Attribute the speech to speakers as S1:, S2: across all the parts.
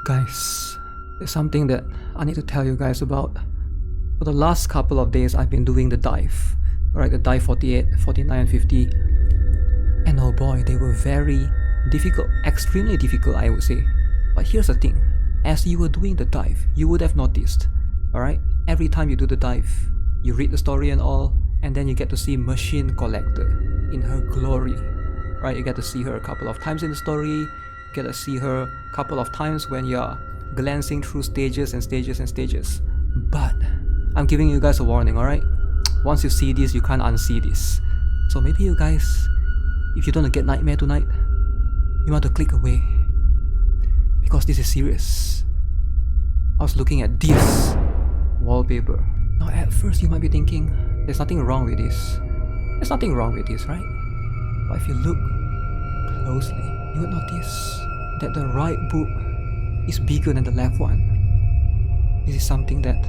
S1: Guys, there's something that I need to tell you guys about. For the last couple of days, I've been doing the dive. Alright, the dive 48, 49, and 50. And oh boy, they were very difficult. Extremely difficult, I would say. But here's the thing. As you were doing the dive, you would have noticed. Alright, every time you do the dive, you read the story and all, and then you get to see Machine Collector in her glory. Right, you get to see her a couple of times in the story. You get to see her a couple of times when you're glancing through stages and stages and stages. But I'm giving you guys a warning, alright? Once you see this, you can't unsee this. So maybe you guys, if you don't get nightmare tonight, you want to click away. Because this is serious. I was looking at this wallpaper. Now at first you might be thinking, there's nothing wrong with this. There's nothing wrong with this, right? But if you look closely, you would notice that the right book is bigger than the left one. This is something that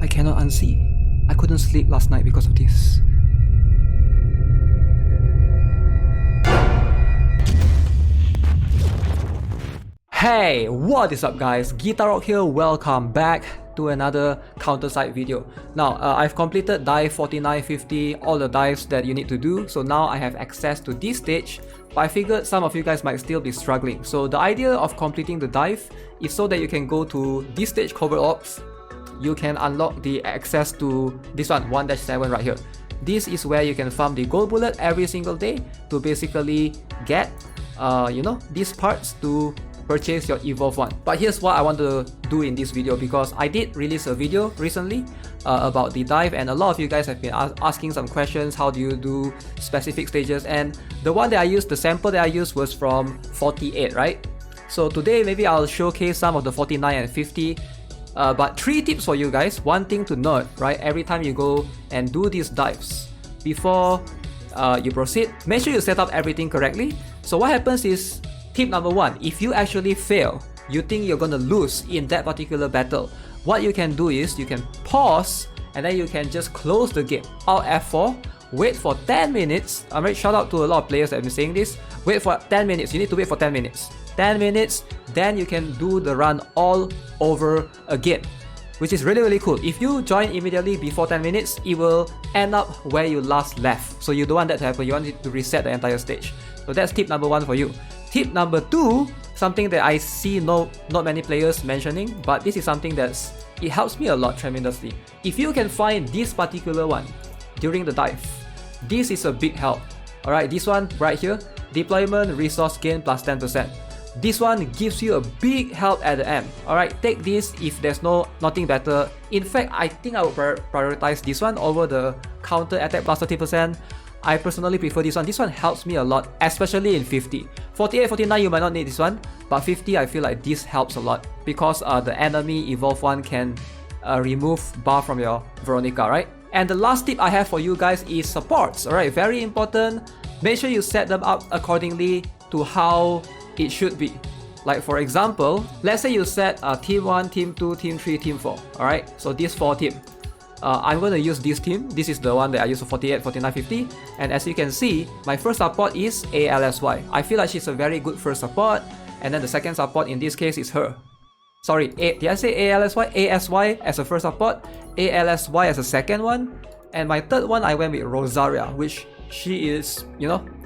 S1: I cannot unsee. I couldn't sleep last night because of this. Hey, what is up guys? GuitarRock here, welcome back to another counter-side video. Now, I've completed dive 49, 50, all the dives that you need to do. So now I have access to this stage, but I figured some of you guys might still be struggling. So the idea of completing the dive is so that you can go to this stage, Covert Ops. You can unlock the access to this one, 1-7 right here. This is where you can farm the gold bullet every single day to basically get, these parts to purchase your Evolve one. But here's what I want to do in this video, because I did release a video recently about the dive, and a lot of you guys have been asking some questions. How do you do specific stages? And the one that I used, the sample that I used was from 48, right? So today maybe I'll showcase some of the 49 and 50. But 3 tips for you guys. One thing to note, right? Every time you go and do these dives, before you proceed, make sure you set up everything correctly. So what happens is, tip number 1, if you actually fail, you think you're gonna lose in that particular battle, what you can do is you can pause and then you can just close the game. Alt F4, wait for 10 minutes. Alright, shout out to a lot of players that have been saying this. Wait for 10 minutes. You need to wait for 10 minutes. 10 minutes, then you can do the run all over again, which is really cool. If you join immediately before 10 minutes, it will end up where you last left. So you don't want that to happen. You want it to reset the entire stage. So that's tip number 1 for you. Tip number 2, something that I see not many players mentioning, but this is something it helps me a lot tremendously. If you can find this particular one during the dive, this is a big help. Alright, this one right here, deployment resource gain plus 10%. This one gives you a big help at the end. Alright, take this if there's nothing better. In fact, I think I would prioritize this one over the counter attack plus 30%. I personally prefer this one. This one helps me a lot, especially in 50. 48, 49, you might not need this one, but 50, I feel like this helps a lot because the enemy Evolve one can remove bar from your Veronica, right? And the last tip I have for you guys is supports. Alright, very important. Make sure you set them up accordingly to how it should be. Like for example, let's say you set team 1, team 2, team 3, team 4. Alright, so this 4 team. I'm going to use this team. This is the one that I use for 48, 49, 50. And as you can see, my first support is ALSY. I feel like she's a very good first support. And then the second support in this case is her. Sorry, did I say ALSY? ASY as a first support, ALSY as a second one. And my third one, I went with Rosaria, which she is,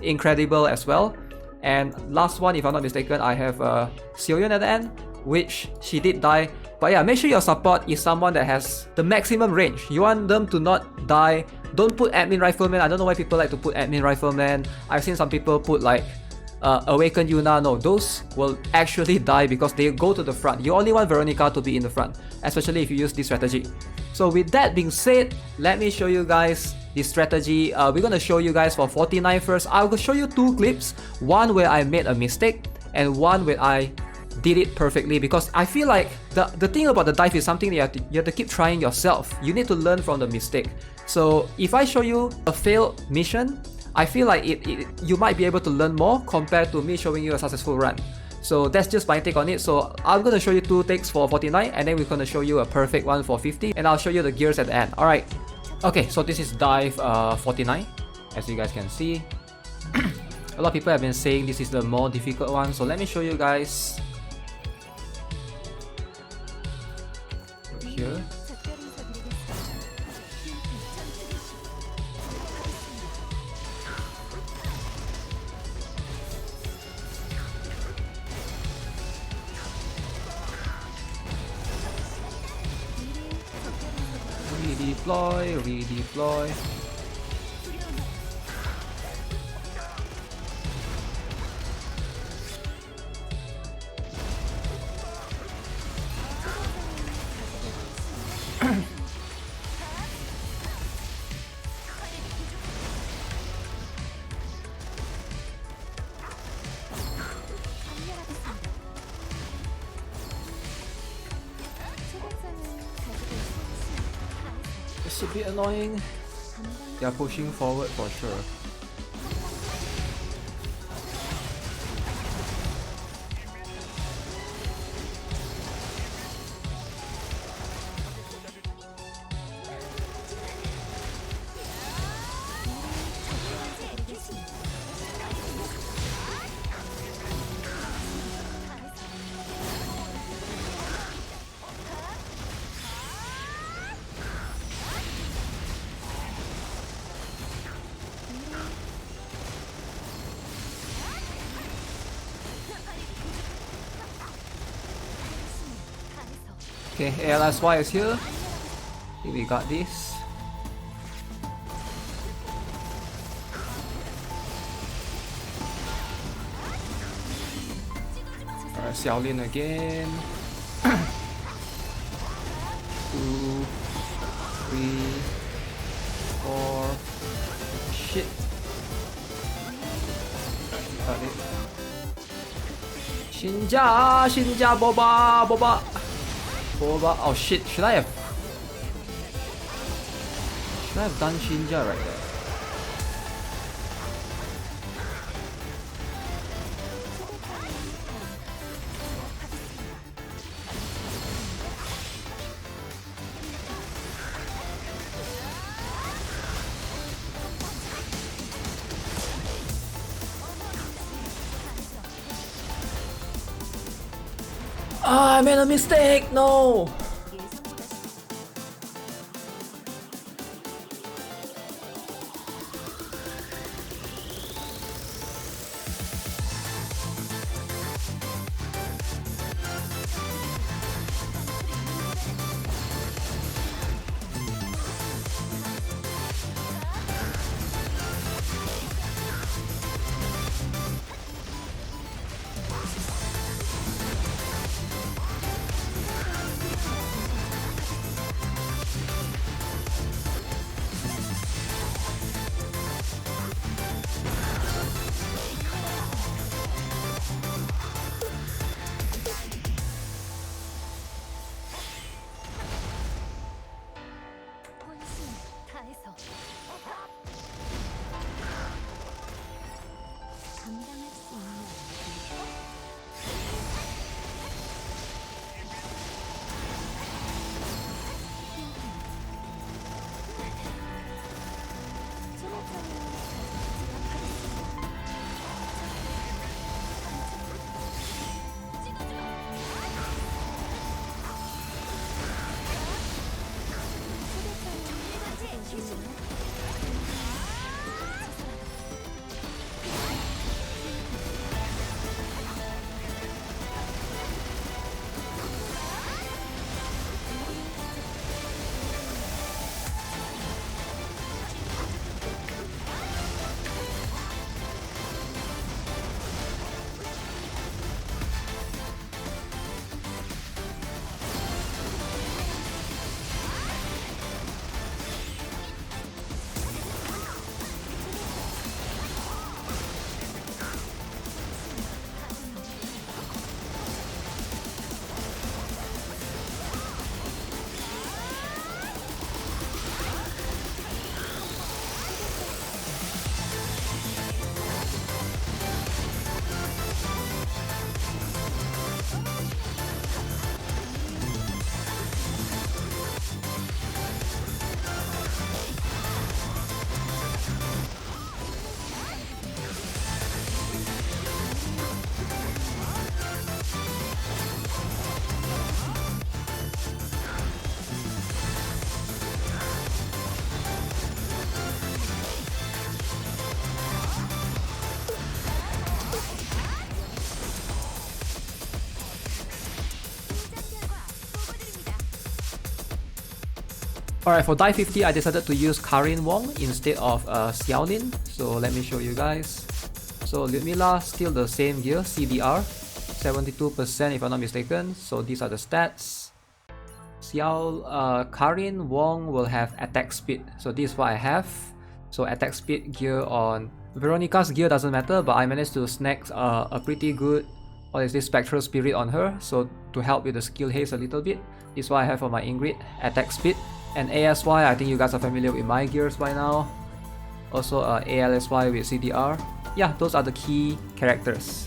S1: incredible as well. And last one, if I'm not mistaken, I have Xiao Lin at the end, which she did die. But yeah, make sure your support is someone that has the maximum range. You want them to not die. Don't put admin rifleman. I don't know why people like to put admin rifleman. I've seen some people put like awakened Yuna. No, those will actually die because they go to the front. You only want Veronica to be in the front, especially if you use this strategy. So with that being said, let me show you guys this strategy. We're gonna show you guys for 49 first. I will show you 2 clips. One where I made a mistake and one where I did it perfectly, because I feel like the thing about the dive is something that you have to keep trying yourself. You need to learn from the mistake. So if I show you a failed mission, I feel like you might be able to learn more compared to me showing you a successful run. So that's just my take on it. So I'm going to show you 2 takes for 49, and then we're going to show you a perfect one for 50, and I'll show you the gears at the end. Alright, okay, so this is dive 49, as you guys can see. A lot of people have been saying this is the more difficult one, so let me show you guys. redeploy, redeploy. It's a bit annoying. They are pushing forward for sure. Okay, ALSY is here. Okay, we got this. Alright, Xiao Lin again. 2, 3, 4. Shit. Got it. Shinja, Boba. Oh shit, should I have done Shinja right there? I made a mistake! No! Alright, for die 50, I decided to use Karin Wong instead of Xiao Lin. So let me show you guys. So Ludmilla, still the same gear, CDR, 72% if I'm not mistaken. So these are the stats. Karin Wong will have attack speed. So this is what I have. So attack speed gear on Veronica's gear doesn't matter, but I managed to snag a pretty good, what is this, Spectral Spirit on her. So to help with the skill haste a little bit. This is what I have for my Ingrid, attack speed. And ASY, I think you guys are familiar with my gears by now. Also ALSY with CDR. Yeah, those are the key characters.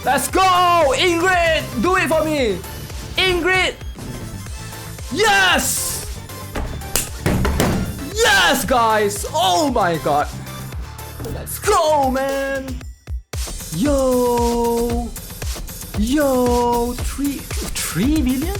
S1: Let's go! Ingrid! Do it for me! Ingrid! Yes! Yes, guys! Oh my god! Let's go, man! Yo! Yo! 3 million?